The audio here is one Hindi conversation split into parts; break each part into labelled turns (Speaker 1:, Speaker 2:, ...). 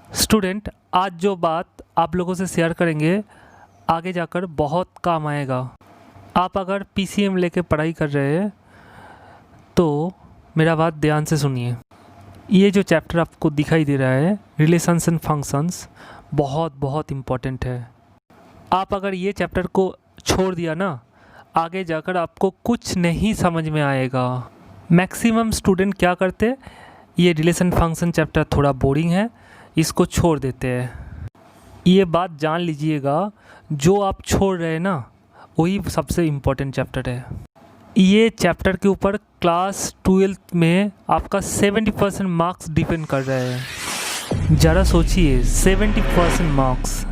Speaker 1: स्टूडेंट, आज जो बात आप लोगों से शेयर करेंगे आगे जाकर बहुत काम आएगा। आप अगर पीसीएम लेके पढ़ाई कर रहे हैं तो मेरा बात ध्यान से सुनिए। ये जो चैप्टर आपको दिखाई दे रहा है रिलेशंस एंड फंक्शंस बहुत बहुत इम्पॉर्टेंट है। आप अगर ये चैप्टर को छोड़ दिया ना, आगे जाकर आपको कुछ नहीं समझ में आएगा। मैक्सिमम स्टूडेंट क्या करते, ये रिलेशन फंक्शन चैप्टर थोड़ा बोरिंग है, इसको छोड़ देते हैं। ये बात जान लीजिएगा, जो आप छोड़ रहे हैं ना वही सबसे इम्पोर्टेंट चैप्टर है। ये चैप्टर के ऊपर क्लास 12th में आपका 70% मार्क्स डिपेंड कर रहे हैं। ज़रा सोचिए, 70% marks.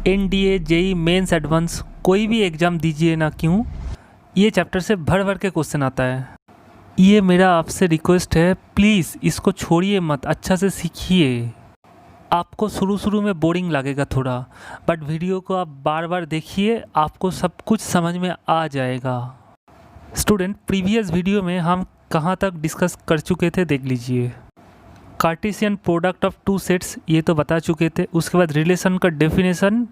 Speaker 1: NDA, JEE mains, advance कोई भी एग्ज़ाम दीजिए ना क्यों, ये चैप्टर से भर भर के क्वेश्चन आता है। ये मेरा आपसे रिक्वेस्ट है, प्लीज़ इसको छोड़िए मत, अच्छा से सीखिए। आपको शुरू में बोरिंग लगेगा थोड़ा, बट वीडियो को आप बार बार देखिए, आपको सब कुछ समझ में आ जाएगा। स्टूडेंट, प्रीवियस वीडियो में हम कहाँ तक डिस्कस कर चुके थे देख लीजिए। Cartesian product of two sets ये तो बता चुके थे। उसके बाद रिलेशन का डेफिनेशन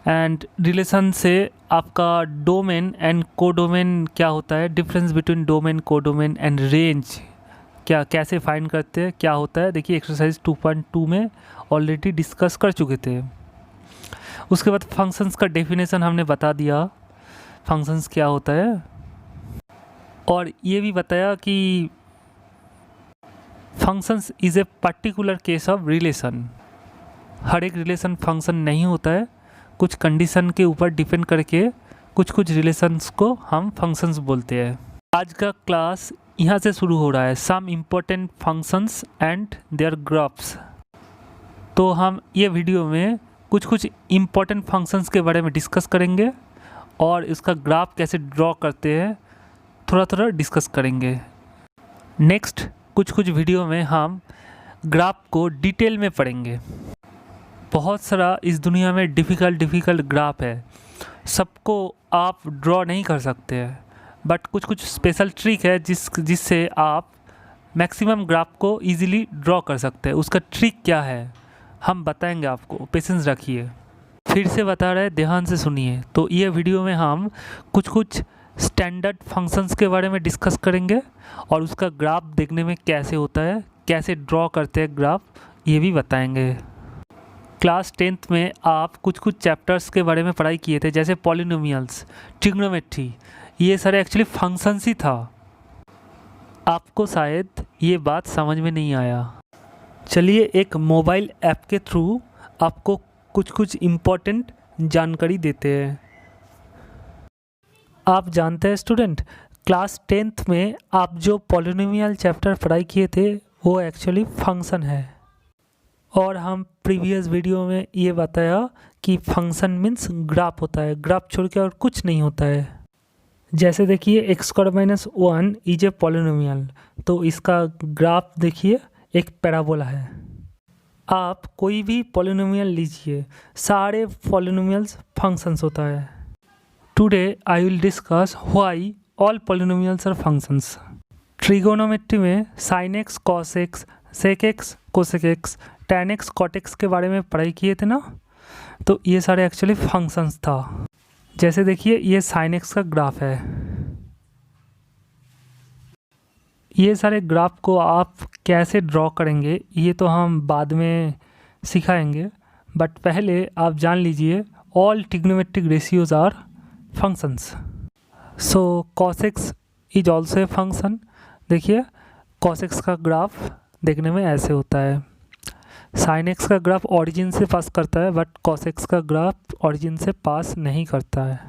Speaker 1: एंड रिलेशन से आपका डोमेन एंड कोडोमेन क्या होता है, difference between domain, codomain and range क्या कैसे फाइंड करते हैं, क्या होता है, देखिए एक्सरसाइज 2.2 में ऑलरेडी डिस्कस कर चुके थे। उसके बाद फंक्शंस का डेफिनेशन हमने बता दिया, फंक्शंस क्या होता है, और ये भी बताया कि functions is a particular case of relation. हर एक रिलेशन फंक्शन नहीं होता है, कुछ कंडीशन के ऊपर डिपेंड करके कुछ रिलेशंस को हम फंक्शंस बोलते हैं। आज का क्लास यहाँ से शुरू हो रहा है, some important functions and their graphs. तो हम ये वीडियो में कुछ इम्पोर्टेंट फंक्शंस के बारे में डिस्कस करेंगे और इसका ग्राफ कैसे ड्रॉ करते हैं थोड़ा डिस्कस करेंगे। नेक्स्ट कुछ वीडियो में हम ग्राफ को डिटेल में पढ़ेंगे। बहुत सारा इस दुनिया में डिफ़िकल्ट ग्राफ है, सबको आप ड्रॉ नहीं कर सकते हैं, बट कुछ स्पेशल ट्रिक है जिससे आप मैक्सिमम ग्राफ को इजीली ड्रॉ कर सकते हैं। उसका ट्रिक क्या है हम बताएंगे आपको, पेशेंस रखिए। फिर से बता रहे हैं, ध्यान से सुनिए। तो ये वीडियो में हम कुछ स्टैंडर्ड फंक्शंस के बारे में डिस्कस करेंगे और उसका ग्राफ देखने में कैसे होता है, कैसे ड्रॉ करते हैं ग्राफ, ये भी बताएंगे। क्लास 10th में आप कुछ चैप्टर्स के बारे में पढ़ाई किए थे, जैसे पॉलिनोमियल्स, ट्रिग्नोमेट्री, ये सारे एक्चुअली फंक्शंस ही था। आपको शायद ये बात समझ में नहीं आया। चलिए एक मोबाइल ऐप के थ्रू आपको कुछ इम्पोर्टेंट जानकारी देते हैं। आप जानते हैं स्टूडेंट, क्लास 10th में आप जो पॉलिनोमियल चैप्टर पढ़ाई किए थे वो एक्चुअली फंक्शन है, और हम प्रीवियस वीडियो में ये बताया कि फंक्शन मीन्स ग्राफ होता है, ग्राफ छोड़ के और कुछ नहीं होता है। जैसे देखिए x² - 1 इज ए पॉलिनोमियल, तो इसका ग्राफ देखिए एक पैराबोला है। आप कोई भी पॉलिनोमियल लीजिए, सारे पॉलिनोमियल्स फंक्शंस होता है। Today I will discuss why all polynomials are functions. Trigonometry में sin x, cos x, sec x, cosec x, tan x, cot x के बारे में पढ़ाई किए थे ना, तो ये सारे एक्चुअली फंक्शंस था। जैसे देखिए ये sin x का ग्राफ है। ये सारे ग्राफ को आप कैसे ड्रॉ करेंगे ये तो हम बाद में सिखाएंगे, बट पहले आप जान लीजिए all trigonometric ratios are functions. So cos x is also a function. देखिए cos x का ग्राफ देखने में ऐसे होता है। sin x का ग्राफ ओरिजिन से पास करता है, बट cos x का ग्राफ ओरिजिन से पास नहीं करता है।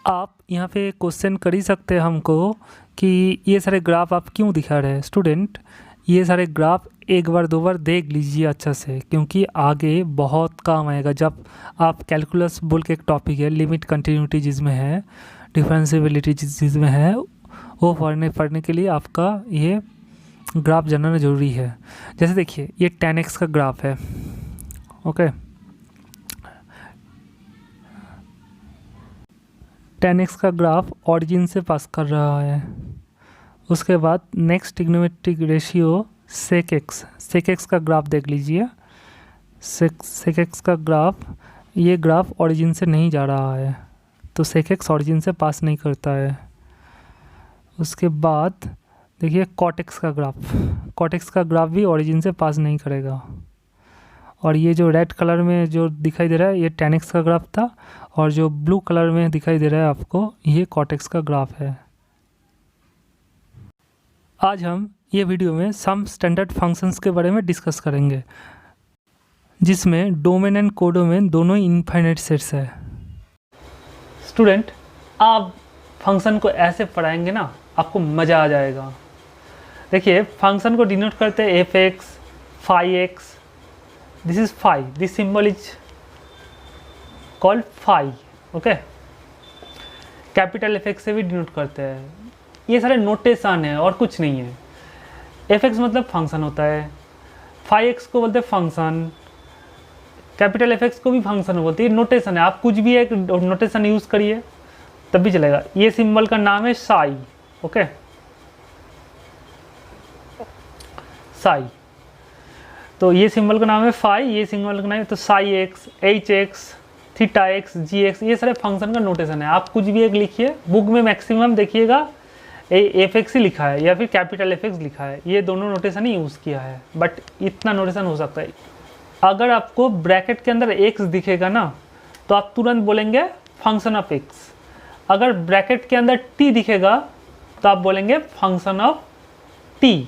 Speaker 1: आप यहाँ पे क्वेश्चन कर ही सकते हैं हमको कि ये सारे ग्राफ आप क्यों दिखा रहे हैं। स्टूडेंट, ये सारे ग्राफ एक बार दो बार देख लीजिए अच्छा से, क्योंकि आगे बहुत काम आएगा। जब आप कैलकुलस बोल के एक टॉपिक है, लिमिट कंटिन्यूटी जिसमें है, डिफरेंशिएबिलिटी जिसमें है, वो पढ़ने के लिए आपका ये ग्राफ जानना ज़रूरी है। जैसे देखिए ये tan x का ग्राफ है, ओके। tan x का ग्राफ ऑरिजिन से पास कर रहा है। उसके बाद next trigonometric ratio sec x का ग्राफ देख लीजिए। सेक एक्स का ग्राफ, ये ग्राफ ओरिजिन से नहीं जा रहा है तो सेक एक्स ओरिजिन से पास नहीं करता है। उसके बाद देखिए कॉट एक्स का ग्राफ भी ओरिजिन से पास नहीं करेगा। और ये जो रेड कलर में जो दिखाई दे रहा है ये tan x का ग्राफ था, और जो ब्लू कलर में दिखाई दे रहा है आपको ये cot x का ग्राफ है। आज हम ये वीडियो में सम स्टैंडर्ड फंक्शंस के बारे में डिस्कस करेंगे, जिसमें डोमेन एंड कोडोमेन दोनों इनफाइनाइट सेट्स है। स्टूडेंट, आप फंक्शन को ऐसे पढ़ाएंगे ना आपको मज़ा आ जाएगा। देखिए फंक्शन को डिनोट करते हैं F X, phi X, this is phi, this symbol is called phi, okay. Capital F X से भी डिनोट करते हैं। ये सारे नोटेशन है और कुछ नहीं है। एफ एक्स मतलब फंक्शन होता है, फाई एक्स को बोलते हैं फंक्शन, कैपिटल एफ एक्स को भी फंक्शन बोलते हैं। नोटेशन है, आप कुछ भी एक नोटेशन यूज़ करिए तब भी चलेगा। ये सिंबल का नाम है साई, ओके, साई। तो ये सिंबल का नाम है फाई, ये सिंबल का नाम है तो psi x, h x, theta x, g x, ये सारे फंक्शन का नोटेशन है। आप कुछ भी एक लिखिए, बुक में मैक्सिमम देखिएगा एफ एक्स ही लिखा है या फिर कैपिटल एफ एक्स लिखा है, ये दोनों नोटेशन ही यूज़ किया है, बट इतना नोटेशन हो सकता है। अगर आपको ब्रैकेट के अंदर एक्स दिखेगा ना तो आप तुरंत बोलेंगे फंक्शन ऑफ एक्स। अगर ब्रैकेट के अंदर टी दिखेगा तो आप बोलेंगे फंक्शन ऑफ टी।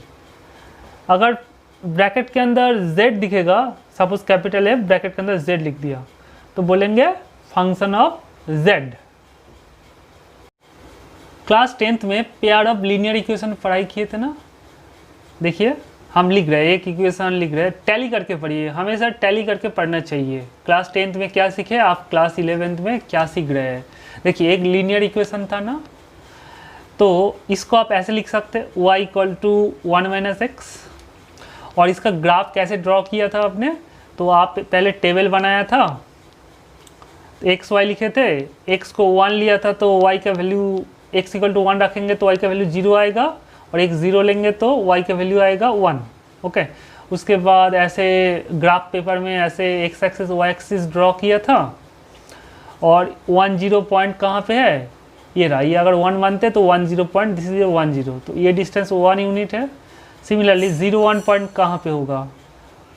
Speaker 1: अगर ब्रैकेट के अंदर z दिखेगा, सपोज कैपिटल है, ब्रैकेट के अंदर z लिख दिया तो बोलेंगे function of z। Class 10th में पेयर ऑफ लीनियर इक्वेशन पढ़ाई किए थे ना। देखिए हम लिख रहे हैं, एक इक्वेशन लिख रहे हैं, टैली करके पढ़िए, हमेशा टैली करके पढ़ना चाहिए। क्लास 10th में क्या सीखे आप, क्लास 11th में क्या सीख रहे हैं। देखिए एक लीनियर इक्वेशन था ना, तो इसको आप ऐसे लिख सकते y इक्वल टू 1 - x। और इसका ग्राफ कैसे ड्रॉ किया था आपने, तो आप पहले टेबल बनाया था, एक्स वाई लिखे थे, x को 1 लिया था तो y का वैल्यू x इक्वल टू 1 रखेंगे तो y का वैल्यू 0 आएगा, और एक 0 लेंगे तो y का वैल्यू आएगा 1, ओके। उसके बाद ऐसे ग्राफ पेपर में ऐसे x axis y axis draw किया था, और 1 0 पॉइंट कहाँ पे है, ये रहा। ये अगर 1 मानते तो 1 0 पॉइंट, दिस इज 1 0, तो ये डिस्टेंस 1 यूनिट है। सिमिलरली 0 1 पॉइंट कहाँ पे होगा,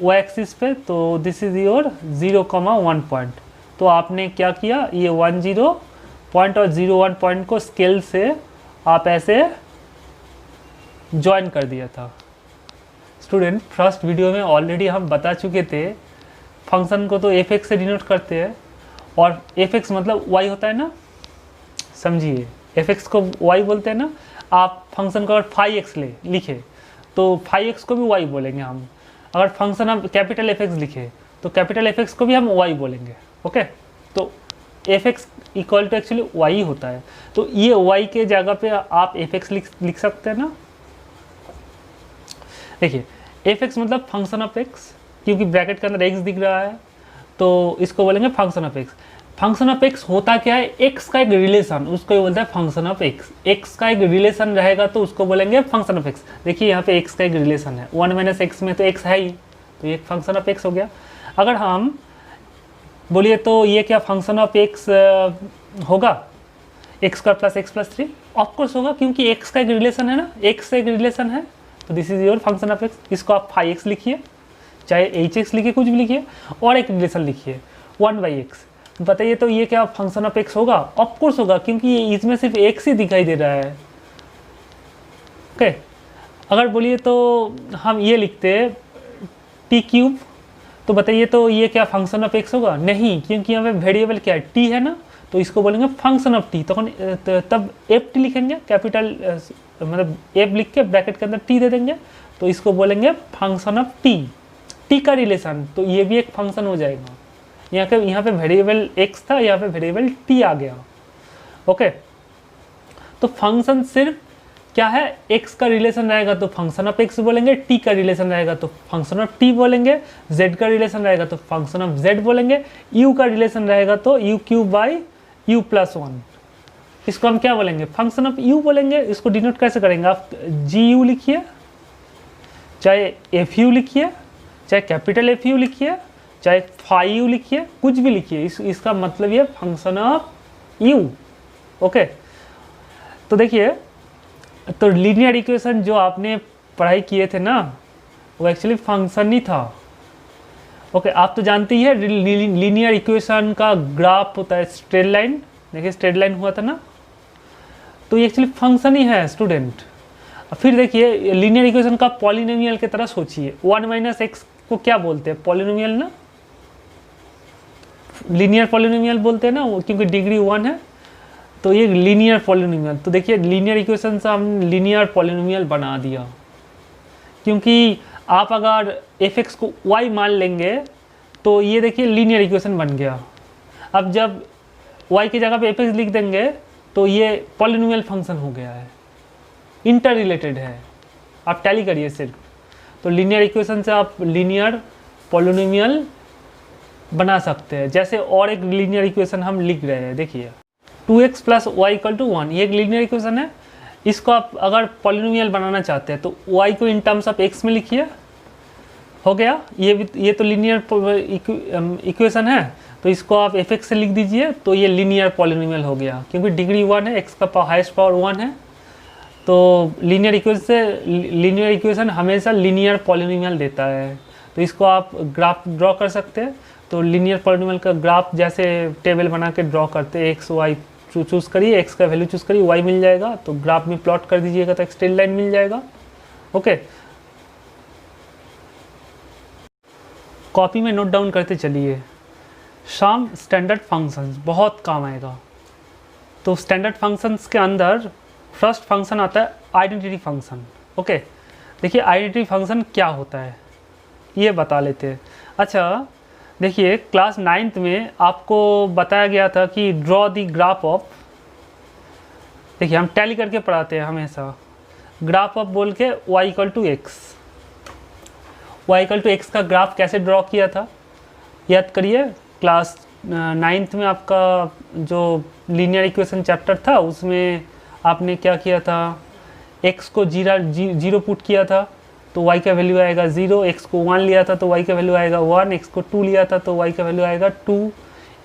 Speaker 1: y एक्सिस पे, तो दिस इज योर 0,1 पॉइंट। तो आपने क्या किया, ये 1 0 पॉइंट और 0 1 पॉइंट को स्केल से आप ऐसे ज्वाइन कर दिया था। स्टूडेंट फर्स्ट वीडियो में ऑलरेडी हम बता चुके थे, फंक्शन को तो एफ एक्स से डिनोट करते हैं, और एफ एक्स मतलब y होता है ना, समझिए एफ एक्स को y बोलते हैं ना। आप फंक्शन को अगर फाई एक्स लिखे तो फाई एक्स को भी y बोलेंगे हम। अगर फंक्शन हम कैपिटल एफ एक्स लिखे तो कैपिटल एफ एक्स को भी हम y बोलेंगे, ओके। तो F x equal to actually y होता है, तो ये y के जगह पे आप एफ एक्स लिख सकते हैं ना। देखिए एफ एक्स मतलब फंक्शन ऑफ एक्स, क्योंकि ब्रैकेट के अंदर x दिख रहा है तो इसको बोलेंगे function of x. Function of x होता क्या है, एक्स का एक रिलेशन, उसको बोलता है फंक्शन ऑफ एक्स। एक्स का एक रिलेशन रहेगा तो उसको बोलेंगे फंक्शन ऑफ एक्स। देखिए यहाँ पे एक्स का एक रिलेशन है, 1 - x में तो एक्स है ही, तो ये फंक्शन ऑफ एक्स हो गया। अगर हम बोलिए तो ये क्या फंक्शन ऑफ एक्स होगा, x² + x + 3, ऑफकोर्स होगा, क्योंकि एक्स का एक रिलेशन है ना, एक्स से एक रिलेशन है, तो this is your function of x. इसको आप फाई एक्स लिखिए, चाहे एच एक्स लिखिए, कुछ भी लिखिए, और एक रिलेशन लिखिए 1/x। बताइए तो ये क्या फंक्शन ऑफ एक्स होगा, ऑफकोर्स होगा, क्योंकि ये इसमें सिर्फ एक्स ही दिखाई दे रहा है, ओके। अगर बोलिए तो हम ये लिखते t³, तो बताइए तो ये क्या फंक्शन ऑफ एक्स होगा, नहीं, क्योंकि यहाँ पे वेरिएबल क्या है, t है ना, तो इसको बोलेंगे फंक्शन ऑफ t। तो तब एफ टी लिखेंगे, कैपिटल मतलब एफ लिख के ब्रैकेट के अंदर t दे देंगे, तो इसको बोलेंगे फंक्शन ऑफ t का रिलेशन, तो ये भी एक फंक्शन हो जाएगा। यहाँ पे वेरिएबल x था, यहाँ पे वेरिएबल t आ गया, ओके। तो फंक्शन सिर्फ क्या है, x का रिलेशन रहेगा तो फंक्शन ऑफ x बोलेंगे, t का रिलेशन रहेगा तो फंक्शन ऑफ t बोलेंगे, z का रिलेशन रहेगा तो फंक्शन ऑफ z बोलेंगे, u का रिलेशन रहेगा तो u³/u+1। इसको हम क्या बोलेंगे, फंक्शन ऑफ u बोलेंगे। इसको डिनोट कैसे करेंगे, आप gu लिखिए, चाहे fu लिखिए, चाहे कैपिटल fu लिखिए, चाहे फाई यू लिखिए, कुछ भी लिखिए, इसका मतलब ये फंक्शन ऑफ यू। ओके, तो देखिए, तो लीनियर इक्वेशन जो आपने पढ़ाई किए थे ना, वो एक्चुअली फंक्शन ही था। ओके, आप तो जानते ही है लीनियर इक्वेशन का ग्राफ होता है स्ट्रेट लाइन। देखिए स्ट्रेट लाइन हुआ था ना, तो ये एक्चुअली फंक्शन ही है स्टूडेंट। फिर देखिए लीनियर इक्वेशन का पॉलिनोमियल की तरह सोचिए। 1 माइनस एक्स को क्या बोलते हैं? पॉलिनोमियल ना, लीनियर पॉलिनोमियल बोलते हैं ना, क्योंकि डिग्री 1 है, तो ये लीनियर पॉलिनोमियल। तो देखिए लीनियर इक्वेशन से हम लीनियर पॉलिनोमियल बना दिया, क्योंकि आप अगर f(x) को y मान लेंगे तो ये देखिए लीनियर इक्वेशन बन गया। अब जब y की जगह पे f(x) लिख देंगे तो ये पॉलिनोमियल फंक्शन हो गया है, इंटर रिलेटेड है। आप टैली करिए सिर्फ, तो लीनियर इक्वेशन से आप लीनियर पॉलिनोमियल बना सकते हैं। जैसे और एक लीनियर इक्वेशन हम लिख रहे हैं, देखिए 2x + y = 1, ये एक लीनियर इक्वेशन है। इसको आप अगर पॉलिनोमियल बनाना चाहते हैं तो y को इन टर्म्स ऑफ x में लिखिए, हो गया। ये तो लीनियर इक्वेशन है, तो इसको आप f(x) से लिख दीजिए, तो ये लीनियर पॉलिनोमियल हो गया, क्योंकि डिग्री 1 है, x का हाईएस्ट पावर 1 है। तो लीनियर इक्वेशन हमेशा लीनियर पॉलिनोमियल देता है। तो इसको आप ग्राफ ड्रॉ कर सकते हैं। तो लीनियर पॉलिनोमियल का ग्राफ जैसे टेबल बना के ड्रॉ करते हैं, एक्स वाई चूज़ करिए, एक्स का वैल्यू चूज़ करिए, वाई मिल जाएगा, तो ग्राफ में प्लॉट कर दीजिएगा तो एक स्ट्रेट लाइन मिल जाएगा। ओके, कॉपी में नोट डाउन करते चलिए। सम स्टैंडर्ड फंक्शंस बहुत काम आएगा। तो स्टैंडर्ड फंक्शंस के अंदर फर्स्ट फंक्शन आता है आइडेंटिटी फंक्शन। ओके, देखिए आइडेंटिटी फंक्शन क्या होता है ये बता लेते हैं। अच्छा देखिए, क्लास 9th में आपको बताया गया था कि ड्रॉ द ग्राफ ऑफ, देखिए हम टैली करके पढ़ाते हैं हमेशा, ग्राफ ऑफ बोल के y = x। y = x का ग्राफ कैसे ड्रॉ किया था याद करिए। क्लास 9th में आपका जो लीनियर इक्वेशन चैप्टर था उसमें आपने क्या किया था, x को 0 पुट किया था तो y का वैल्यू आएगा 0, x को 1 लिया था तो y का वैल्यू आएगा 1, x को 2 लिया था तो y का वैल्यू आएगा 2,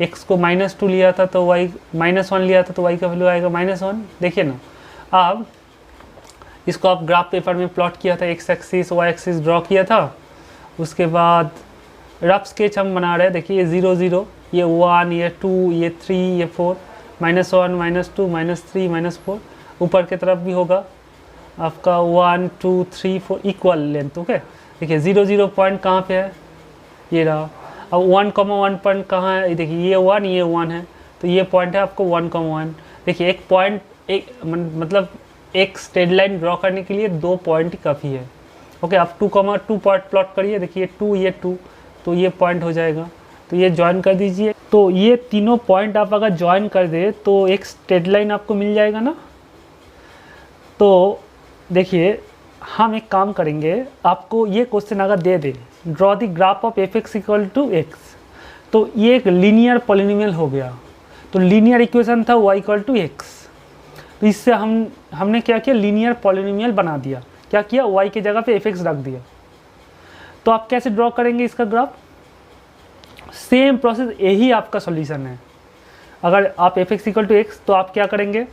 Speaker 1: x को -2 लिया था तो y -1 लिया था तो y का वैल्यू आएगा -1। देखिए ना, अब इसको आप ग्राफ पेपर में प्लॉट किया था, x axis y axis draw किया था। उसके बाद रफ स्केच हम बना रहे हैं। देखिए ये 0 0, ये 1, ये 2, ये 3, ये 4, -1 -2 -3 -4, ऊपर की तरफ भी होगा आपका 1 2 3 4 इक्वल लेंथ। ओके, देखिए 0 0 पॉइंट कहाँ पे है, ये रहा। अब 1,1 पॉइंट कहाँ है, देखिए ये 1 है, तो ये पॉइंट है आपको 1,1। देखिए एक पॉइंट, एक मतलब एक स्ट्रेट लाइन ड्रॉ करने के लिए 2 पॉइंट ही काफ़ी है। ओके, आप 2,2 पॉइंट प्लॉट करिए, देखिए 2 ये 2, तो ये पॉइंट हो जाएगा, तो ये ज्वाइन कर दीजिए। तो ये तीनों पॉइंट आप अगर ज्वाइन कर दे तो एक स्ट्रेट लाइन आपको मिल जाएगा ना। तो देखिए हम एक काम करेंगे, आपको ये क्वेश्चन अगर दे दे draw the graph of f(x) = x, तो ये एक लीनियर पॉलिनोमियल हो गया। तो लीनियर इक्वेशन था y = x, तो इससे हमने क्या किया, लीनियर पॉलिनोमियल बना दिया। क्या किया, y की जगह पे f(x) रख दिया। तो आप कैसे ड्रॉ करेंगे इसका ग्राफ, सेम प्रोसेस, यही आपका सॉल्यूशन है। अगर आप f(x) = x तो आप क्या करेंगे,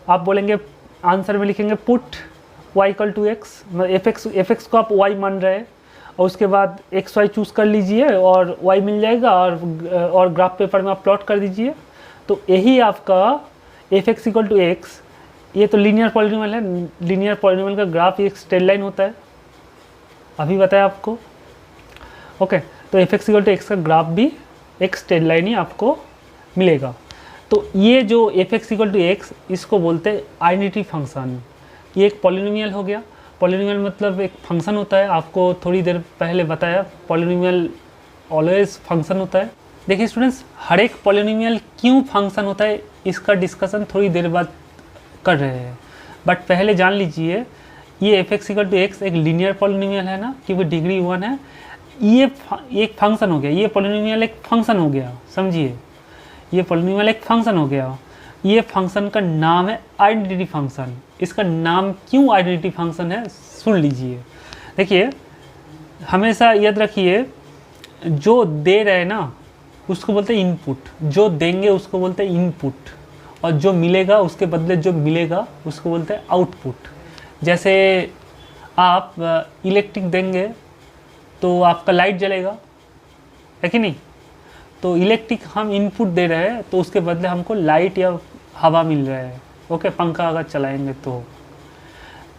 Speaker 1: आप बोलेंगे आंसर में लिखेंगे पुट y = x, f(x) को आप y मान रहे हैं, और उसके बाद x y चूज़ कर लीजिए और y मिल जाएगा, और ग्राफ पेपर में आप प्लॉट कर दीजिए। तो यही आपका f(x) = x, ये तो लीनियर पॉलिनोमियल है। लीनियर पॉलिनोमियल का ग्राफ एक स्ट्रेट लाइन होता है, अभी बताया आपको। ओके, तो f(x) = x का ग्राफ भी एक स्ट्रेट लाइन ही आपको मिलेगा। तो ये जो f(x) = x, इसको बोलते हैं आइडेंटिटी फंक्शन। ये एक पॉलिनोमियल हो गया। पॉलिनोमियल मतलब एक फंक्शन होता है, आपको थोड़ी देर पहले बताया, पॉलिनोमियल ऑलवेज फंक्शन होता है। देखिए स्टूडेंट्स, हर एक पॉलिनोमियल क्यों फंक्शन होता है इसका डिस्कशन थोड़ी देर बाद कर रहे हैं, बट पहले जान लीजिए ये f(x) = x एक लीनियर पॉलिनोमियल है ना, क्योंकि डिग्री 1 है। ये एक फंक्शन हो गया, ये पॉलिनोमियल एक फंक्शन हो गया, समझिए, ये पॉलिनोमियल एक फंक्शन हो गया। ये फंक्शन का नाम है आइडेंटिटी फंक्शन। इसका नाम क्यों आइडेंटिटी फंक्शन है सुन लीजिए। देखिए हमेशा याद रखिए, जो दे रहे हैं ना उसको बोलते हैं इनपुट, जो देंगे उसको बोलते हैं इनपुट, और जो मिलेगा उसके बदले जो मिलेगा उसको बोलते हैं आउटपुट। जैसे आप इलेक्ट्रिक देंगे तो आपका लाइट जलेगा, है कि नहीं? तो इलेक्ट्रिक हम इनपुट दे रहे हैं तो उसके बदले हमको लाइट या हवा मिल रहा है। ओके, पंखा अगर चलाएंगे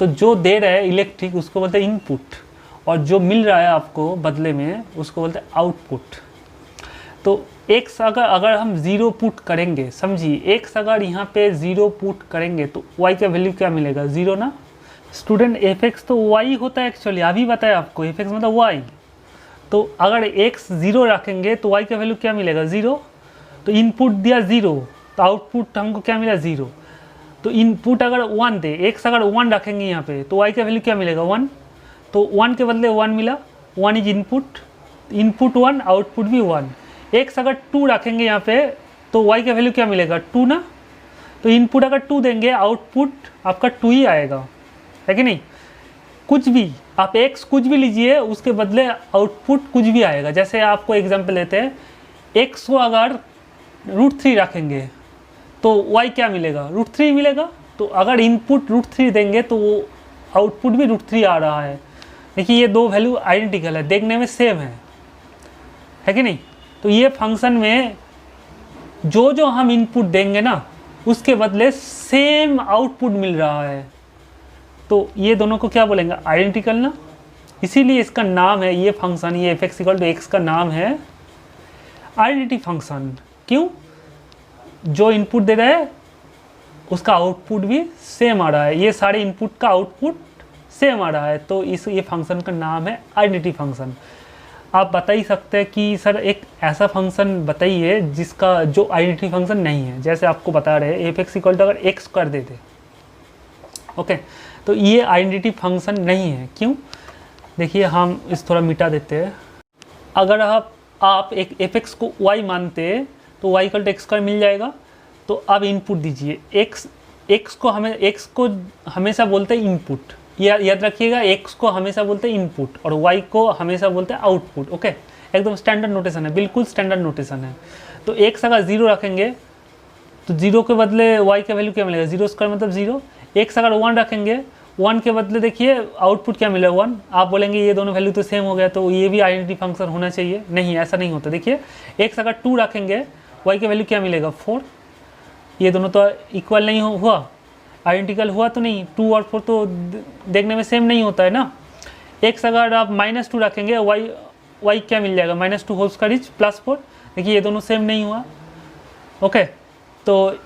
Speaker 1: तो जो दे रहे हैं इलेक्ट्रिक उसको बोलते हैं इनपुट, और जो मिल रहा है आपको बदले में उसको बोलते हैं आउटपुट। तो एक्स अगर हम ज़ीरो पुट करेंगे, समझिए एक्स अगर यहाँ पे ज़ीरो पुट करेंगे तो वाई का वैल्यू क्या मिलेगा? ज़ीरो ना स्टूडेंट। एफ एक्स तो वाई होता है एक्चुअली, अभी बताया आपको, एफ एक्स मतलब वाई। तो अगर एक्स ज़ीरो रखेंगे तो वाई का वैल्यू क्या मिलेगा? ज़ीरो। तो इनपुट दिया ज़ीरो तो आउटपुट हमको क्या मिला? ज़ीरो। तो इनपुट अगर वन दे, एक्स अगर वन रखेंगे यहाँ पे तो वाई का वैल्यू क्या मिलेगा? वन। तो वन के बदले वन मिला, one is input, input one, output भी वन। एक्स अगर टू रखेंगे यहाँ पे तो वाई का वैल्यू क्या मिलेगा? टू ना। तो इनपुट अगर टू देंगे आउटपुट आपका टू ही आएगा, है कि नहीं? कुछ भी आप एक्स कुछ भी लीजिए उसके बदले आउटपुट कुछ भी आएगा। जैसे आपको एग्जांपल लेते हैं, एक्स को अगर √3 रखेंगे तो वाई क्या मिलेगा? √3 मिलेगा। तो अगर इनपुट √3 देंगे तो वो आउटपुट भी √3 आ रहा है। देखिए ये दो वैल्यू आइडेंटिकल है, देखने में सेम है कि नहीं? तो ये फंक्शन में जो हम इनपुट देंगे ना उसके बदले सेम आउटपुट मिल रहा है, तो ये दोनों को क्या बोलेंगे? आइडेंटिकल ना। इसीलिए इसका नाम है, ये फंक्शन, ये F x equal to X का नाम है आइडेंटिटी फंक्शन। क्यों? जो इनपुट दे रहा है उसका आउटपुट भी सेम आ रहा है, ये सारे इनपुट का आउटपुट सेम आ रहा है, तो ये फंक्शन का नाम है आइडेंटिटी फंक्शन। आप बता ही सकते हैं कि सर एक ऐसा फंक्शन बताइए जिसका जो आइडेंटिटी फंक्शन नहीं है। जैसे आपको बता रहे हैं एफ एक्स इक्वल टू अगर एक्स कर देते, ओके, तो ये आइडेंटिटी फंक्शन नहीं है। क्यों? देखिए हम इस थोड़ा मिटा देते हैं। अगर आप एक एफ एक्स को वाई मानते तो y equal to x square मिल जाएगा। तो अब इनपुट दीजिए, एक्स को हमेशा बोलते हैं इनपुट, याद रखिएगा, एक्स को हमेशा बोलते हैं इनपुट और वाई को हमेशा बोलते हैं आउटपुट। ओके, एकदम स्टैंडर्ड नोटेशन है, बिल्कुल स्टैंडर्ड नोटेशन है। तो एक्स अगर ज़ीरो रखेंगे तो ज़ीरो के बदले वाई का वैल्यू क्या मिलेगा? ज़ीरो स्क्वायर मतलब ज़ीरो। एक्स अगर वन रखेंगे, वन के बदले देखिए आउटपुट क्या मिलेगा? वन। आप बोलेंगे ये दोनों वैल्यू तो सेम हो गया तो ये भी आइडेंटिटी फंक्शन होना चाहिए। नहीं, ऐसा नहीं होता। देखिए एक्स अगर टू रखेंगे वाई का वैल्यू क्या मिलेगा? 4। ये दोनों तो इक्वल नहीं हुआ, आइडेंटिकल हुआ तो नहीं। 2 और 4 तो देखने में सेम नहीं होता है ना। एक्स अगर आप -2 रखेंगे वाई क्या मिल जाएगा? -2 होल स्क्वायर इज +4। देखिए ये दोनों सेम नहीं हुआ। ओके, तो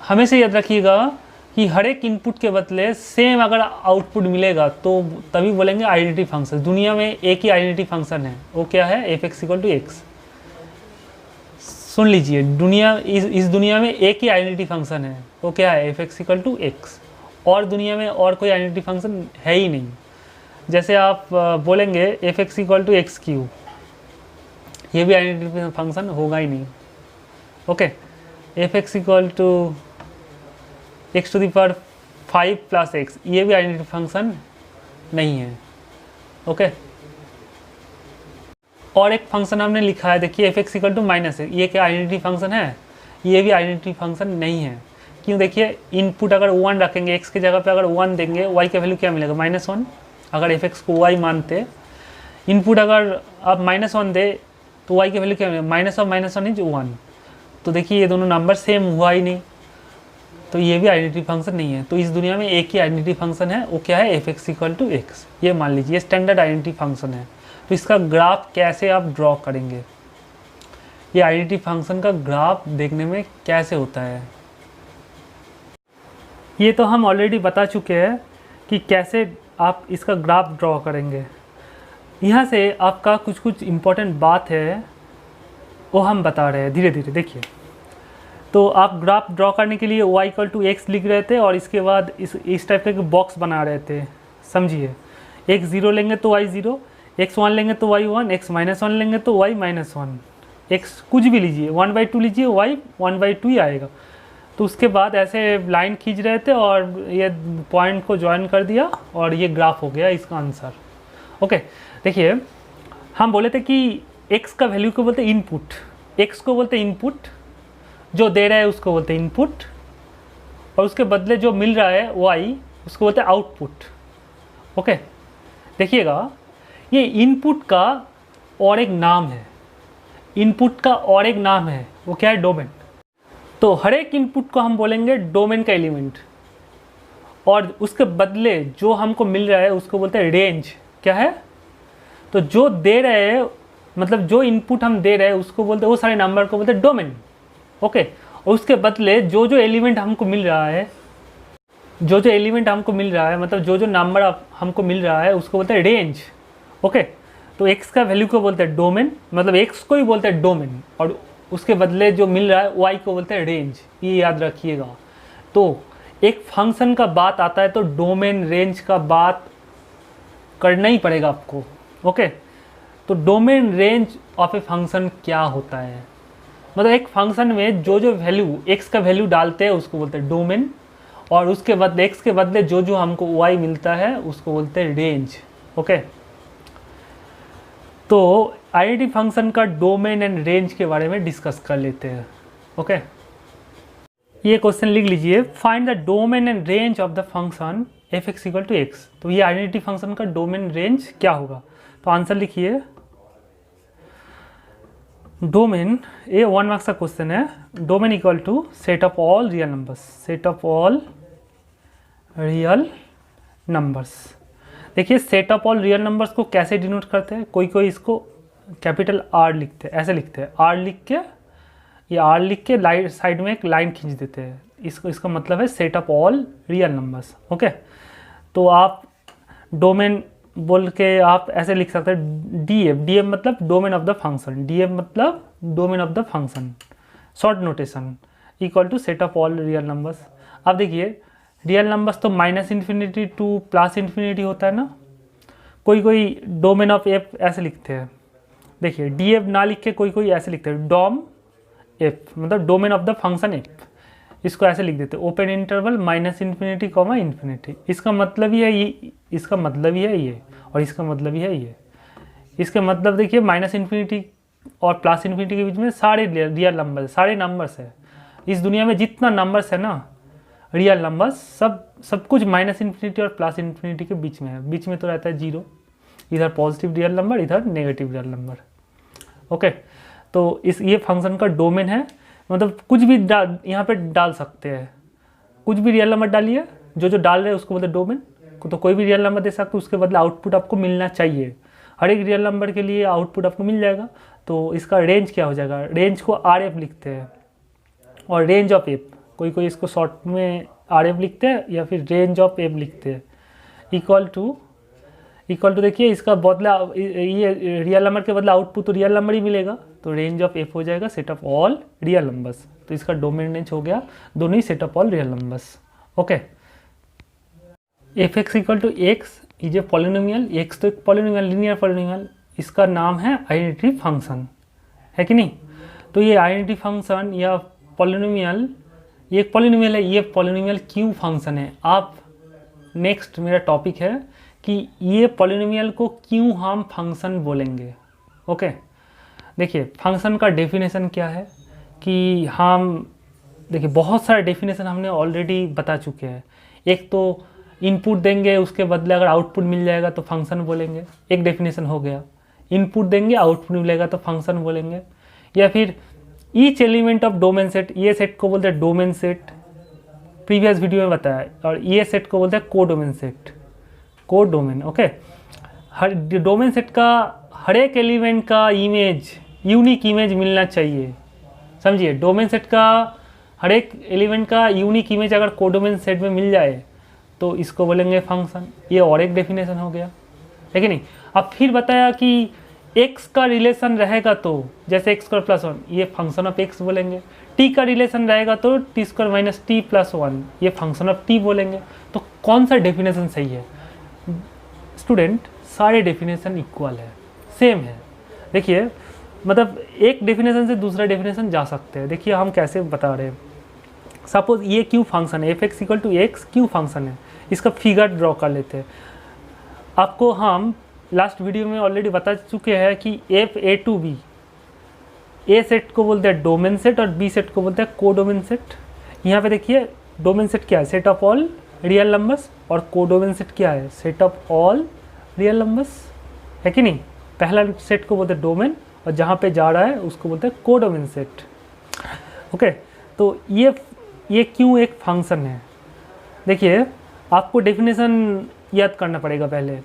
Speaker 1: हमेशा याद रखिएगा कि हर एक इनपुट के बदले सेम अगर आउटपुट मिलेगा तो तभी बोलेंगे आइडेंटिटी फंक्शन। दुनिया में एक ही आइडेंटिटी फंक्शन है, वो क्या है? F x equal to x. सुन लीजिए, इस दुनिया में एक ही आइडेंटिटी फंक्शन है, वो क्या है? F x equal to X. और दुनिया में और कोई आइडेंटिटी फंक्शन है ही नहीं। जैसे आप बोलेंगे F x equal to X cube, ये भी आइडेंटिटी फंक्शन होगा ही नहीं। Okay, F x equal to x⁵ 5 + x, ये भी आइडेंटिटी फंक्शन नहीं है। ओके, और एक फंक्शन हमने लिखा है, देखिए F x equal to -x, ये क्या आइडेंटिटी फंक्शन है? ये भी आइडेंटिटी फंक्शन नहीं है। क्यों? देखिए इनपुट अगर 1 रखेंगे, x की जगह पे अगर 1 देंगे, y का वैल्यू क्या मिलेगा? -1। अगर एफ एक्स को y मानते, इनपुट अगर आप -1 दे तो y की वैल्यू क्या मिलेगा? -1 इज 1। तो देखिए ये दोनों नंबर सेम हुआ ही नहीं, तो ये भी आइडेंटिटी फंक्शन नहीं है। तो इस दुनिया में एक ही आइडेंटिटी फंक्शन है, वो क्या है? F x equal to X. ये मान लीजिए स्टैंडर्ड आइडेंटिटी फंक्शन है। तो इसका ग्राफ कैसे आप ड्रॉ करेंगे? ये आइडेंटिटी फंक्शन का ग्राफ देखने में कैसे होता है, ये तो हम ऑलरेडी बता चुके हैं कि कैसे आप इसका ग्राफ ड्रॉ करेंगे। यहाँ से आपका कुछ इम्पोर्टेंट बात है वो हम बता रहे हैं धीरे धीरे। देखिए, तो आप ग्राफ ड्रॉ करने के लिए y इक्वल टू एक्स लिख रहे थे और इसके बाद इस टाइप के बॉक्स बना रहे थे। समझिए, x 0 लेंगे तो y 0, x 1 लेंगे तो y 1, x -1 लेंगे तो y -1, x कुछ भी लीजिए, 1/2 लीजिए, y 1/2 ही आएगा। तो उसके बाद ऐसे लाइन खींच रहे थे और ये पॉइंट को ज्वाइन कर दिया और ये ग्राफ हो गया इसका आंसर। ओके, देखिए हम बोले थे कि एक्स का वैल्यू को बोलते हैं इनपुट, एक्स को बोलते हैं इनपुट, जो दे रहा है उसको बोलते हैं इनपुट, और उसके बदले जो मिल रहा है वाई उसको बोलते हैं आउटपुट। ओके, देखिएगा ये इनपुट का और एक नाम है, इनपुट का और एक नाम है, वो क्या है? डोमेन। तो हर एक इनपुट को हम बोलेंगे डोमेन का एलिमेंट, और उसके बदले जो हमको मिल रहा है उसको बोलते हैं रेंज। क्या है? तो जो दे रहे हैं, मतलब जो इनपुट हम दे रहे हैं उसको बोलते हैं, वो सारे नंबर को बोलते हैं डोमेन। ओके, और उसके बदले जो जो एलिमेंट हमको मिल रहा है, जो जो एलिमेंट हमको मिल रहा है, मतलब जो जो नंबर हमको मिल रहा है उसको बोलते हैं रेंज। ओके, तो एक्स का वैल्यू को बोलते हैं डोमेन, मतलब एक्स को ही बोलते हैं डोमेन, और उसके बदले जो मिल रहा है वाई को बोलते हैं रेंज। ये याद रखिएगा। तो एक फंक्शन का बात आता है तो डोमेन रेंज का बात करना ही पड़ेगा आपको। ओके, तो domain range of a function क्या होता है? मतलब एक फंक्शन में जो जो वैल्यू एक्स का वैल्यू डालते हैं उसको बोलते हैं डोमेन, और उसके बदले एक्स के बदले जो जो हमको वाई मिलता है उसको बोलते हैं रेंज। ओके, तो आइडेंटिटी फंक्शन का डोमेन एंड रेंज के बारे में डिस्कस कर लेते हैं। ओके, ये क्वेश्चन लिख लीजिए, find the domain and range of the function F x equal to X. तो ये आइडेंटिटी फंक्शन का डोमेन रेंज क्या होगा? तो आंसर लिखिए, डोमेन, ये 1 मार्क्स का क्वेश्चन है। Domain equal to set of all real numbers, set of all real numbers. देखिए set of all real numbers को कैसे डिनोट करते हैं? कोई कोई इसको कैपिटल आर लिखते हैं, ऐसे लिखते हैं, आर लिख के, ये आर लिख के लाइट साइड में एक लाइन खींच देते हैं, इसको, इसका मतलब है set of all real numbers. Okay, तो आप डोमेन बोल के आप ऐसे लिख सकते हैं, डी एफ, डी एफ मतलब domain of the function, D F मतलब domain of the function, short notation, equal to set of all real numbers. अब देखिए रियल नंबर्स तो -∞ टू +∞ होता है ना, कोई कोई डोमेन ऑफ एफ ऐसे लिखते हैं। देखिए डी एफ ना लिख के कोई कोई ऐसे लिखते हैं, डोम एफ मतलब domain of the function F, इसको ऐसे लिख देते हैं, ओपन इंटरवल -∞, इसका मतलब ही है ये, इसका मतलब ही है ये, और इसका मतलब ही है ये। इसका मतलब देखिए -∞ और +∞ के बीच में सारे रियल नंबर, सारे नंबर्स है इस दुनिया में, जितना नंबर्स है ना रियल नंबर्स, सब कुछ -∞ और +∞ के बीच में है। बीच में तो रहता है 0, इधर पॉजिटिव रियल नंबर, इधर नेगेटिव रियल नंबर। ओके, तो ये फंक्शन का डोमेन है, मतलब कुछ भी यहाँ पे डाल सकते हैं, कुछ भी रियल नंबर डालिए, जो जो डाल रहे हैं उसको बोलते हैं डोमेन। तो कोई भी रियल नंबर दे सकते हो, उसके बदले आउटपुट आपको मिलना चाहिए, हर एक रियल नंबर के लिए आउटपुट आपको मिल जाएगा। तो इसका रेंज क्या हो जाएगा? रेंज को आर एफ लिखते हैं, और रेंज ऑफ एफ, कोई कोई इसको शॉर्ट में आर एफ लिखते हैं या फिर रेंज ऑफ एफ लिखते हैं, इक्वल टू देखिए इसका बदला, ये रियल नंबर के बदले आउटपुट तो रियल नंबर ही मिलेगा, तो रेंज ऑफ एफ हो जाएगा set of all real numbers. तो इसका डोमेन रेंज हो गया दोनों ही set of all real numbers. Okay, F x equal to x is a polynomial, x तो एक पॉलिनोमियल, लीनियर पॉलिनोमियल, इसका नाम है आइडेंटिटी फंक्शन, है कि नहीं? तो ये आइडेंटिटी फंक्शन या पॉलिनोमियल, ये एक पॉलिनोमियल है, ये पॉलिनोमियल क्यों फंक्शन है? आप नेक्स्ट मेरा टॉपिक है कि ये पॉलिनोमियल को क्यों हम फंक्शन बोलेंगे। ओके, देखिए फंक्शन का डेफिनेशन क्या है कि हम देखिए बहुत सारे डेफिनेशन हमने ऑलरेडी बता चुके हैं। एक तो इनपुट देंगे, उसके बदले अगर आउटपुट मिल जाएगा तो फंक्शन बोलेंगे, एक डेफिनेशन हो गया। इनपुट देंगे, आउटपुट मिलेगा तो फंक्शन बोलेंगे। या फिर each element of domain set, ये सेट को बोलते हैं डोमेन सेट, प्रीवियस वीडियो में बताया, और ये सेट को बोलते हैं कोडोमेन सेट, कोडोमेन। ओके, हर डोमेन सेट का हर एक एलिमेंट का इमेज, यूनिक इमेज मिलना चाहिए, समझिए। डोमेन सेट का हर एक एलिमेंट का यूनिक इमेज अगर कोडोमेन सेट में मिल जाए तो इसको बोलेंगे फंक्शन। ये और एक डेफिनेशन हो गया, है कि नहीं? अब फिर बताया कि x का रिलेशन रहेगा तो जैसे x² + 1, ये फंक्शन ऑफ x बोलेंगे। t का रिलेशन रहेगा तो t² - t + 1, ये फंक्शन ऑफ t बोलेंगे। तो कौन सा डेफिनेशन सही है? स्टूडेंट, सारे डेफिनेशन इक्वल है, सेम है। देखिए मतलब एक डेफिनेशन से दूसरा डेफिनेशन जा सकते हैं। देखिए हम कैसे बता रहे हैं, सपोज ये क्यों फंक्शन है, F x equal to X क्यों फंक्शन है, इसका फिगर ड्रॉ कर लेते हैं। आपको हम लास्ट वीडियो में ऑलरेडी बता चुके हैं कि F A to B, A set को बोलते हैं डोमेन सेट और बी सेट को बोलते हैं कोडोमेन सेट। यहाँ पे देखिए डोमेन सेट क्या है, set of all real numbers, और कोडोमेन सेट क्या है, set of all real numbers, है कि नहीं। पहला सेट को बोलते हैं डोमेन और जहाँ पे जा रहा है उसको बोलते हैं कोडोमेन सेट। ओके, तो ये क्यों एक फंक्शन है। देखिए आपको डेफिनेशन याद करना पड़ेगा पहले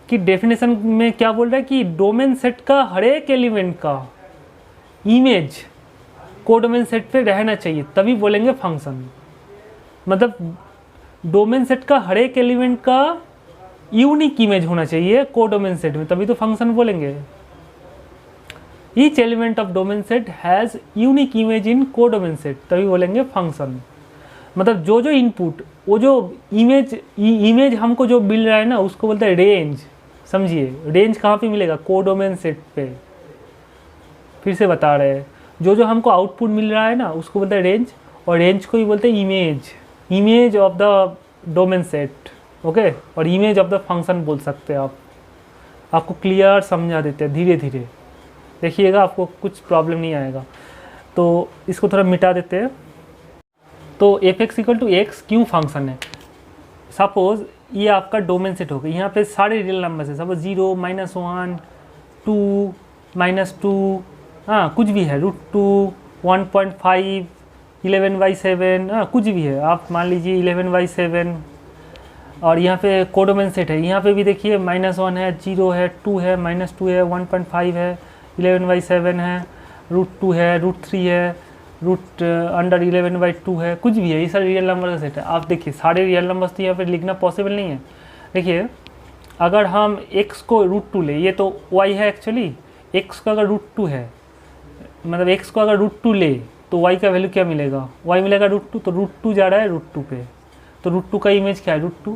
Speaker 1: कि डेफिनेशन में क्या बोल रहा है कि डोमेन सेट का हर एक एलिमेंट का इमेज कोडोमेन सेट पे रहना चाहिए, तभी बोलेंगे फंक्शन। मतलब डोमेन सेट का हर एक एलिमेंट का यूनिक इमेज होना चाहिए कोडोमेन सेट में, तभी तो फंक्शन बोलेंगे। Each element of domain set has unique image in codomain set, तभी बोलेंगे फंक्शन। मतलब जो जो इनपुट, वो जो इमेज हमको जो मिल रहा है ना, उसको बोलते हैं रेंज। समझिए रेंज कहाँ पे मिलेगा, कोडोमेन सेट पे। फिर से बता रहे हैं, जो जो हमको आउटपुट मिल रहा है ना, उसको बोलते हैं रेंज, और रेंज को ही बोलते हैं image of the domain set. Okay, और इमेज ऑफ द फंक्शन बोल सकते हैं आप। आपको क्लियर समझा देते हैं धीरे धीरे, देखिएगा आपको कुछ प्रॉब्लम नहीं आएगा। तो इसको थोड़ा मिटा देते हैं। तो F x equal to X क्यों फंक्शन है। सपोज ये आपका डोमेन सेट हो गया, यहाँ पे सारे रियल नंबर है, सपोज 0, -1, 2, -2, हाँ कुछ भी है, √2, 1.5, 11/7, हाँ कुछ भी है, आप मान लीजिए 11/7। और यहाँ पे कोडोमेन सेट है, यहाँ पे भी देखिए -1 है, 0 है, 2 है, -2 है, 1.5 है, 11/7 है, √2 है, √3 है, √11/2 है, कुछ भी है, ये सारे रियल नंबर का सेट है। आप देखिए सारे रियल नंबर्स तो यहाँ पे लिखना पॉसिबल नहीं है। देखिए अगर हम x को √2 ले, ये तो y है एक्चुअली, x का अगर √2 है, मतलब x को अगर √2 ले तो y का वैल्यू क्या मिलेगा, y मिलेगा √2, तो √2 जा रहा है √2 पे, तो √2 का इमेज क्या है √2।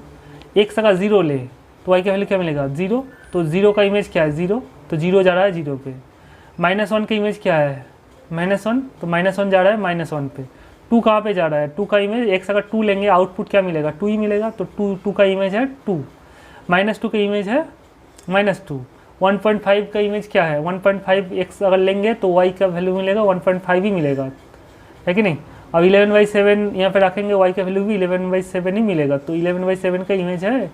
Speaker 1: x अगर 0 ले तो y का वैल्यू क्या मिलेगा 0, तो 0 का इमेज क्या है 0, तो 0 जा रहा है 0 पे। -1 का इमेज क्या है -1, तो -1 जा रहा है -1 पे। 2 कहाँ पे जा रहा है, 2 का इमेज, x अगर 2 लेंगे आउटपुट क्या मिलेगा 2 ही मिलेगा, तो 2 का इमेज है 2। -2 का इमेज है -2। 1.5 का इमेज क्या है 1.5, x अगर लेंगे तो y का वैल्यू मिलेगा 1.5 ही मिलेगा, है कि नहीं। अब 11/7 यहाँ पे रखेंगे, y का वैल्यू भी 11/7 ही मिलेगा, तो 11/7 का इमेज है।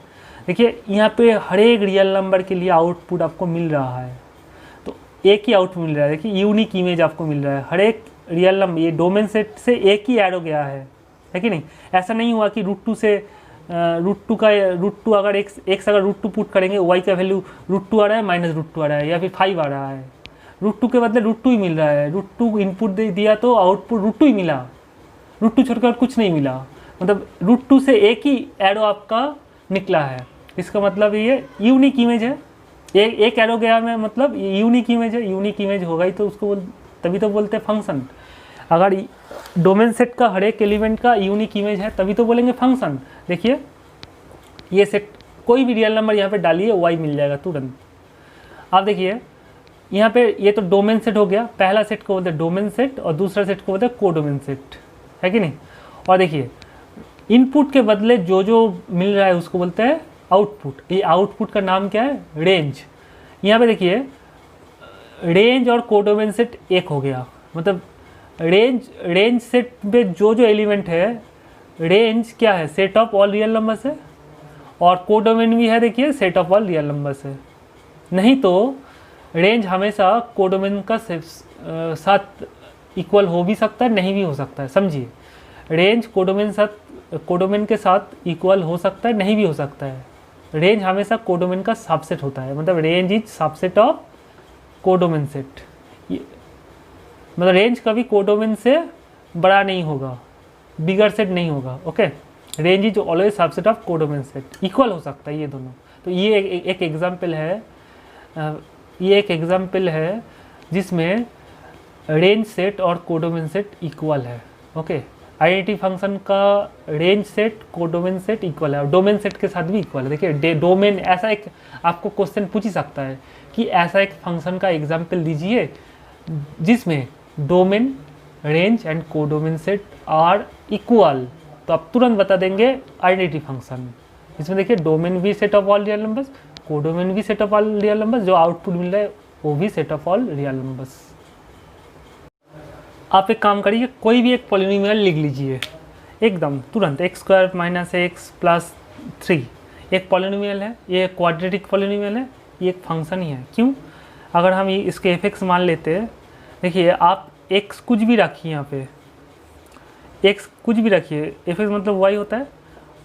Speaker 1: देखिए यहाँ पे हर एक रियल नंबर के लिए आउटपुट आपको मिल रहा है, तो एक ही आउटपुट मिल रहा है। देखिए यूनिक इमेज आपको मिल रहा है हर एक रियल नंबर, ये डोमेन सेट से एक ही ऐड हो गया है कि नहीं। ऐसा नहीं हुआ कि √2 से √2 अगर x अगर √2 पुट करेंगे, y का वैल्यू √2 आ रहा है, -√2 आ रहा है, या फिर 5 आ रहा है। √2 के बदले √2 ही मिल रहा है, √2 इनपुट दे दिया तो आउटपुट √2 ही मिला, √2 छोड़कर कुछ नहीं मिला। मतलब √2 से एक ही एरो आपका निकला है, इसका मतलब ये यूनिक इमेज है। एक एरो गया में मतलब यूनिक इमेज है, यूनिक इमेज होगा ही तो उसको तभी तो बोलते हैं फंक्शन। अगर डोमेन सेट का हर एक एलिमेंट का यूनिक इमेज है तभी तो बोलेंगे फंक्शन। देखिए ये सेट कोई भी रियल नंबर यहाँ पे डालिए y मिल जाएगा तुरंत। आप देखिए यहाँ पे ये तो डोमेन सेट हो गया, पहला सेट को बोलते हैं डोमेन सेट और दूसरा सेट को बोलते हैं कोडोमेन सेट, है कि नहीं। और देखिए इनपुट के बदले जो जो मिल रहा है उसको बोलते हैं आउटपुट। ये आउटपुट का नाम क्या है रेंज। यहाँ पे देखिए रेंज और कोडोमेन सेट एक हो गया, मतलब रेंज सेट में जो जो एलिमेंट है, रेंज क्या है set of all real numbers है, और कोडोमेन भी है देखिए set of all real numbers है। नहीं तो रेंज हमेशा कोडोमेन का साथ इक्वल हो भी सकता है, नहीं भी हो सकता है। समझिए रेंज कोडोमेन के साथ इक्वल हो सकता है, नहीं भी हो सकता है। रेंज हमेशा कोडोमेन का सबसेट होता है, मतलब range is subset of codomain set. मतलब रेंज कभी कोडोमेन से बड़ा नहीं होगा, बिगर सेट नहीं होगा। Okay, range is always subset of codomain set, equal हो सकता है ये दोनों। तो ये एक एग्जाम्पल है, ये एक एग्जाम्पल है जिसमें रेंज सेट और कोडोमेन सेट इक्वल है। ओके, आइडेंटिटी फंक्शन का range set codomain set equal है और डोमेन सेट के साथ भी इक्वल है। देखिए डोमेन, ऐसा एक आपको क्वेश्चन पूछ ही सकता है कि ऐसा एक फंक्शन का एग्जाम्पल दीजिए जिसमें domain, range and codomain set are equal, तो आप तुरंत बता देंगे आइडेंटिटी फंक्शन। इसमें देखिए डोमेन भी set of all real numbers, codomain भी set of all real numbers, जो आउटपुट मिल रहा है वो भी set of all real numbers. आप एक काम करिए, कोई भी एक पॉलिनोमियल लिख लीजिए एकदम तुरंत, x square minus x plus 3 एक पॉलिनोमियल है, ये क्वाड्रेटिक पॉलिनोमियल है, ये एक फंक्शन ही है। क्यों? अगर हम इसके एफ एक्स मान लेते हैं, देखिए आप एक्स कुछ भी रखिए, यहाँ पे एक्स कुछ भी रखिए, एफ एक्स मतलब वाई होता है,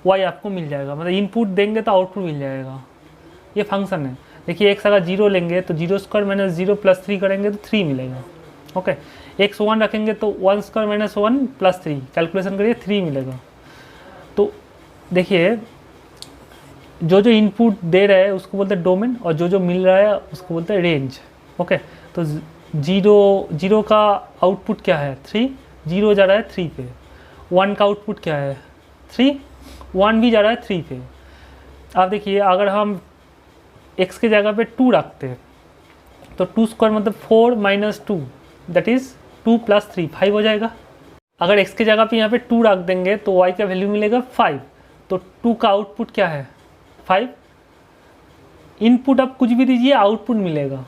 Speaker 1: वाई आपको मिल जाएगा, मतलब इनपुट देंगे तो आउटपुट मिल जाएगा, ये फंक्शन है। देखिए एक्स अगर जीरो लेंगे तो zero square minus zero plus 3 करेंगे तो 3 मिलेगा। ओके, एक्स 1 रखेंगे तो 1 स्क्वायर माइनस 1 प्लस 3 कैलकुलेशन करिए 3 मिलेगा। तो देखिए जो जो इनपुट दे रहा है उसको बोलते हैं डोमेन, और जो जो मिल रहा है उसको बोलते हैं रेंज। ओके, तो जीरो का आउटपुट क्या है 3, जीरो जा रहा है 3 पे। 1 का आउटपुट क्या है 3, 1 भी जा रहा है 3 पे। आप देखिए अगर हम x के जगह पे 2 रखते हैं तो 2 स्क्वायर मतलब 4 माइनस 2 दैट इज़ 2 प्लस 3 5 हो जाएगा। अगर x के जगह पे यहाँ पे 2 रख देंगे तो y का वैल्यू मिलेगा 5, तो 2 का आउटपुट क्या है 5। इनपुट आप कुछ भी दीजिए आउटपुट मिलेगा,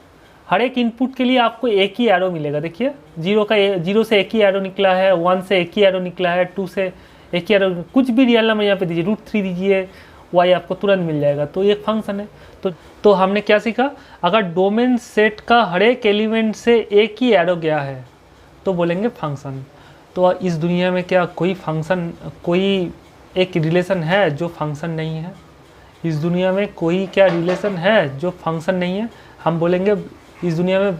Speaker 1: हर एक इनपुट के लिए आपको एक ही एरो मिलेगा। देखिए जीरो से एक ही एरो निकला है, 1 से एक ही एरो निकला है, 2 से एक ही एरो, कुछ भी रियल नंबर यहाँ पे दीजिए, √3 दीजिए, वाई आपको तुरंत मिल जाएगा। तो ये एक फंक्शन है। तो हमने क्या सीखा, अगर डोमेन सेट का हर एक एलिमेंट से एक ही एरो गया है तो बोलेंगे फंक्शन। तो इस दुनिया में क्या कोई फंक्शन, कोई एक रिलेशन है जो फंक्शन नहीं है? इस दुनिया में कोई क्या रिलेशन है जो फंक्शन नहीं है? हम बोलेंगे इस दुनिया में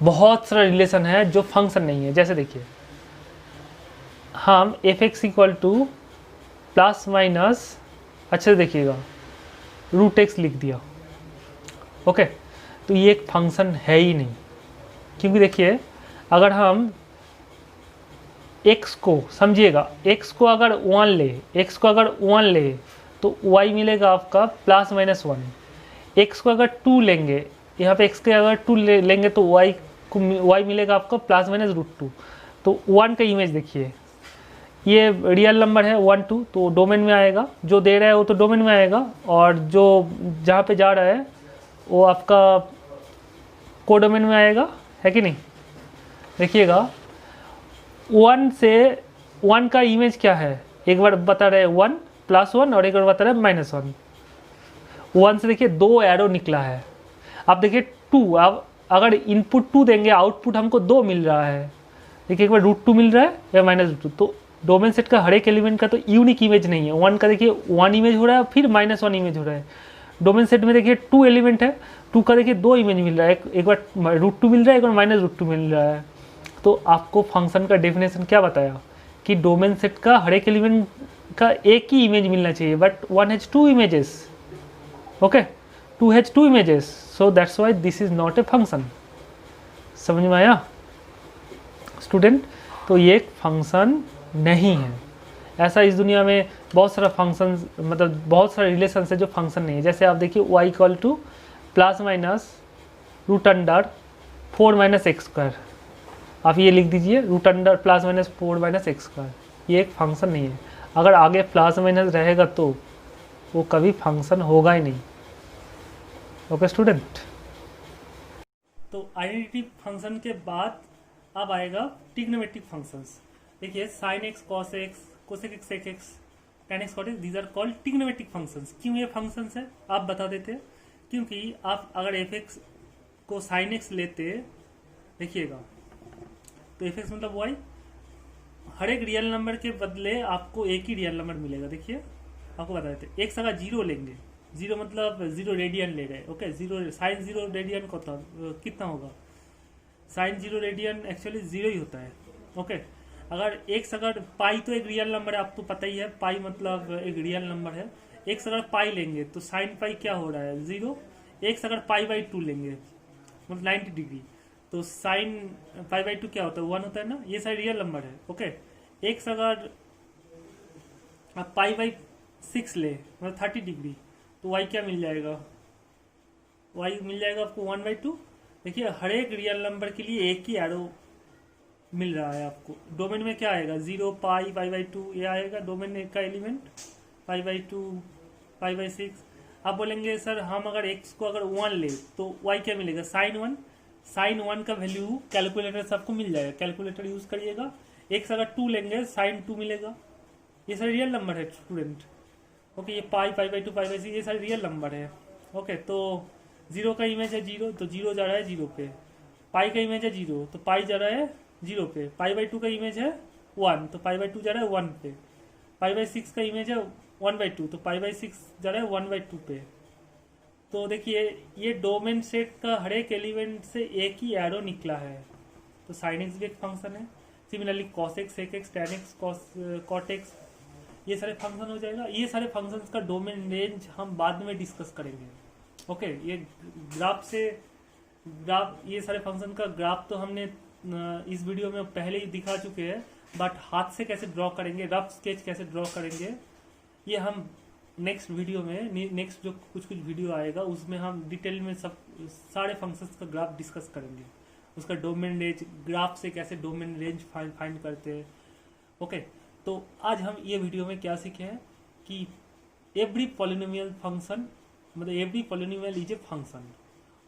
Speaker 1: बहुत सारा रिलेशन है जो फंक्शन नहीं है। जैसे देखिए हम F x equal two plus minus, अच्छे से देखिएगा, √x लिख दिया। ओके, तो ये एक फंक्शन है ही नहीं, क्योंकि देखिए अगर हम x को समझिएगा, x को अगर 1 ले तो y मिलेगा आपका प्लस माइनस 1। x को अगर 2 लेंगे, यहाँ पे x के अगर 2 लेंगे तो y मिलेगा आपको प्लस माइनस √2। तो 1 का इमेज देखिए, ये रियल नंबर है 1 2, तो डोमेन में आएगा, जो दे रहा है वो तो डोमेन में आएगा, और जो जहाँ पे जा रहा है वो आपका कोडोमेन में आएगा, है कि नहीं? देखिएगा 1 का इमेज क्या है, एक बार बता रहे 1 प्लस 1 और एक बार बता रहे -1। 1 से देखिए 2 एरो निकला है। आप देखिए 2, अब अगर इनपुट 2 देंगे आउटपुट हमको 2 मिल रहा है। देखिए एक बार √2 मिल रहा है या -2, तो डोमेन सेट का हर एक एलिमेंट का तो यूनिक इमेज नहीं है। 1 का देखिए 1 इमेज हो रहा है, फिर -1 इमेज हो रहा है। डोमेन सेट में देखिए 2 एलिमेंट है, 2 का देखिए 2 इमेज मिल रहा है, एक बार √2 मिल रहा है, एक बार -√2 मिल रहा है। तो आपको फंक्शन का डेफिनेशन क्या बताया कि डोमेन सेट का हर एक एलिमेंट का एक ही इमेज मिलना चाहिए, but 1 has 2 images. Okay, 2 has 2 images, so that's why this is not a function. समझ में आया स्टूडेंट? तो ये एक फंक्शन नहीं है। ऐसा इस दुनिया में बहुत सारा फंक्शन, मतलब बहुत सारे रिलेशन है जो फंक्शन नहीं है। जैसे आप देखिए y equal two plus minus √4 minus x square, आप ये लिख दीजिए plus minus 4 minus x square, ये एक फंक्शन नहीं है। अगर आगे प्लस माइनस रहेगा तो वो कभी फंक्शन होगा ही नहीं। Okay student? तो आइडेंटिटी फंक्शन के बाद अब आएगा ट्रिग्नोमेट्रिक फंक्शंस। देखिए sin x cos x cosec x sec x tan x cot x, these are called trigonometric functions. क्यों ये फंक्शंस है आप बता देते हैं, क्योंकि आप अगर एफ एक्स को sin x लेते देखिएगा तो एफ एक्स मतलब y, हर एक रियल नंबर के बदले आपको एक ही रियल नंबर मिलेगा। देखिए आपको बता देते, एक्स अगर 0 लेंगे, 0 मतलब 0 रेडियन ले रहे, ओके, 0 साइन 0 रेडियन कितना होगा, साइन 0 रेडियन एक्चुअली 0 ही होता है। ओके, अगर एक्स अगर पाई तो एक रियल नंबर है, आपको पता ही है, पाई मतलब एक रियल नंबर है। एक्स अगर पाई लेंगे तो साइन पाई क्या हो रहा है 0। एक्स अगर π/2 लेंगे मतलब 90 डिग्री, तो साइन π/2 क्या होता है 1 होता है ना, ये सारे रियल नंबर है। ओके, एक्स अगर आप π/6 ले मतलब 30 डिग्री, तो वाई क्या मिल जाएगा, वाई मिल जाएगा आपको 1/2। देखिए हर एक रियल नंबर के लिए एक ही एरो मिल रहा है आपको। डोमेन में क्या आएगा 0 π/2 ये आएगा डोमेन का एलिमेंट, π/2 पाई बाई सिक्स। आप बोलेंगे सर हम अगर x को अगर 1 ले तो y क्या मिलेगा, साइन 1। साइन 1 का वैल्यू कैलकुलेटर सबको मिल जाएगा, कैलकुलेटर यूज करिएगा। x अगर 2 लेंगे साइन 2 मिलेगा। ये सारे रियल नंबर है स्टूडेंट। ओके, ये pi pi by 2 pi by six ये सारे रियल नंबर है। ओके, तो जीरो का इमेज है जीरो, तो जीरो जा रहा है जीरो पे। पाई का इमेज है जीरो, तो पाई जा रहा है जीरो पे। पाई बाई 2 का इमेज है 1, तो पाई बाई 2 जा रहा है 1 पे। पाई बाई 6 का इमेज है 1/2, तो पाई बाई 6 जा रहा है 1/2 पे। तो देखिए ये डोमेन सेट का हर एक एलिमेंट से एक ही एरो निकला है, तो साइन एक्स भी एक फंक्शन है। Similarly cos X, sec X, tan X, cot X, ये सारे फंक्शन हो जाएगा। ये सारे फंक्शंस का डोमेन रेंज हम बाद में डिस्कस करेंगे। ओके, ये ग्राफ से ग्राफ, ये सारे फंक्शन का ग्राफ तो हमने इस वीडियो में पहले ही दिखा चुके हैं, बट हाथ से कैसे ड्रॉ करेंगे, रफ स्केच कैसे ड्रॉ करेंगे, ये हम नेक्स्ट वीडियो में, नेक्स्ट जो कुछ कुछ वीडियो आएगा उसमें हम डिटेल में सब सारे फंक्शंस का ग्राफ डिस्कस करेंगे। उसका डोमेन रेंज, ग्राफ से कैसे डोमेन रेंज फाइंड करते हैं। ओके, तो आज हम ये वीडियो में क्या सीखे हैं कि एवरी पॉलिनोमियल फंक्शन, मतलब every polynomial is a function,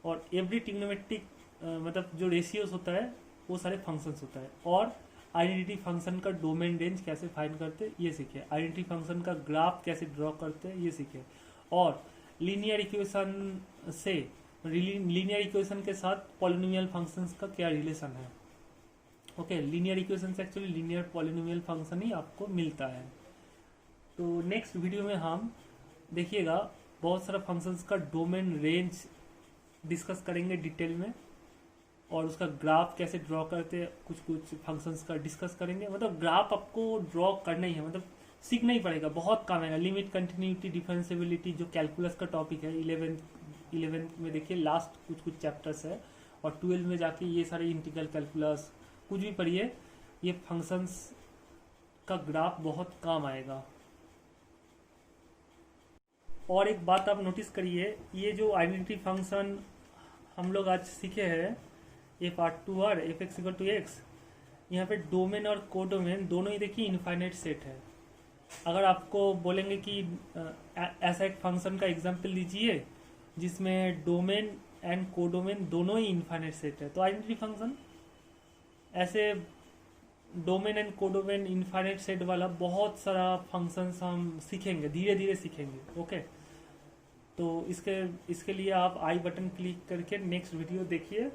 Speaker 1: और एवरी ट्रिग्नोमेट्रिक मतलब जो रेशियोज होता है वो सारे फंक्शंस होता है। और आइडेंटिटी फंक्शन का डोमेन रेंज कैसे फाइंड करते ये सीखे। आइडेंटिटी फंक्शन का ग्राफ कैसे ड्रॉ करते हैं ये सीखे। और लीनियर इक्वेशन से, लीनियर इक्वेशन के साथ पॉलिनोमियल फंक्शंस का क्या रिलेशन है। ओके, लीनियर इक्वेशन से एक्चुअली लीनियर पॉलिनोमियल फंक्शन ही आपको मिलता है। तो नेक्स्ट वीडियो में हम देखिएगा बहुत सारा फंक्शंस का डोमेन रेंज डिस्कस करेंगे डिटेल में, और उसका ग्राफ कैसे ड्रॉ करते हैं कुछ कुछ फंक्शंस का डिस्कस करेंगे। मतलब ग्राफ आपको ड्रॉ करना ही है, मतलब सीखना ही पड़ेगा, बहुत काम आएगा। लिमिट, कंटिन्यूटी, डिफरेंशिएबिलिटी जो कैलकुलस का टॉपिक है, 11th में देखिए लास्ट कुछ कुछ चैप्टर्स है, और 12th में जाके ये सारे इंटीग्रल कैलकुलस कुछ भी पढ़िए, ये फंक्शंस का ग्राफ बहुत काम आएगा। और एक बात आप नोटिस करिए, ये जो आइडेंटिटी फंक्शन हम लोग आज सीखे हैं, f(r)(2)r, f(x)(x), यहाँ पे डोमेन और कोडोमेन दोनों ही देखिए इनफाइनाइट सेट है। अगर आपको बोलेंगे कि ऐसा एक फंक्शन का एग्जांपल दीजिए जिसमें डोमेन एंड कोडोमेन दोनों ही इनफाइनाइट सेट है, तो आइडेंटिटी फंक्शन। ऐसे domain and codomain infinite set वाला बहुत सारा फंक्शंस हम सीखेंगे, धीरे धीरे सीखेंगे। ओके, तो इसके लिए आप आई बटन क्लिक करके नेक्स्ट वीडियो देखिए।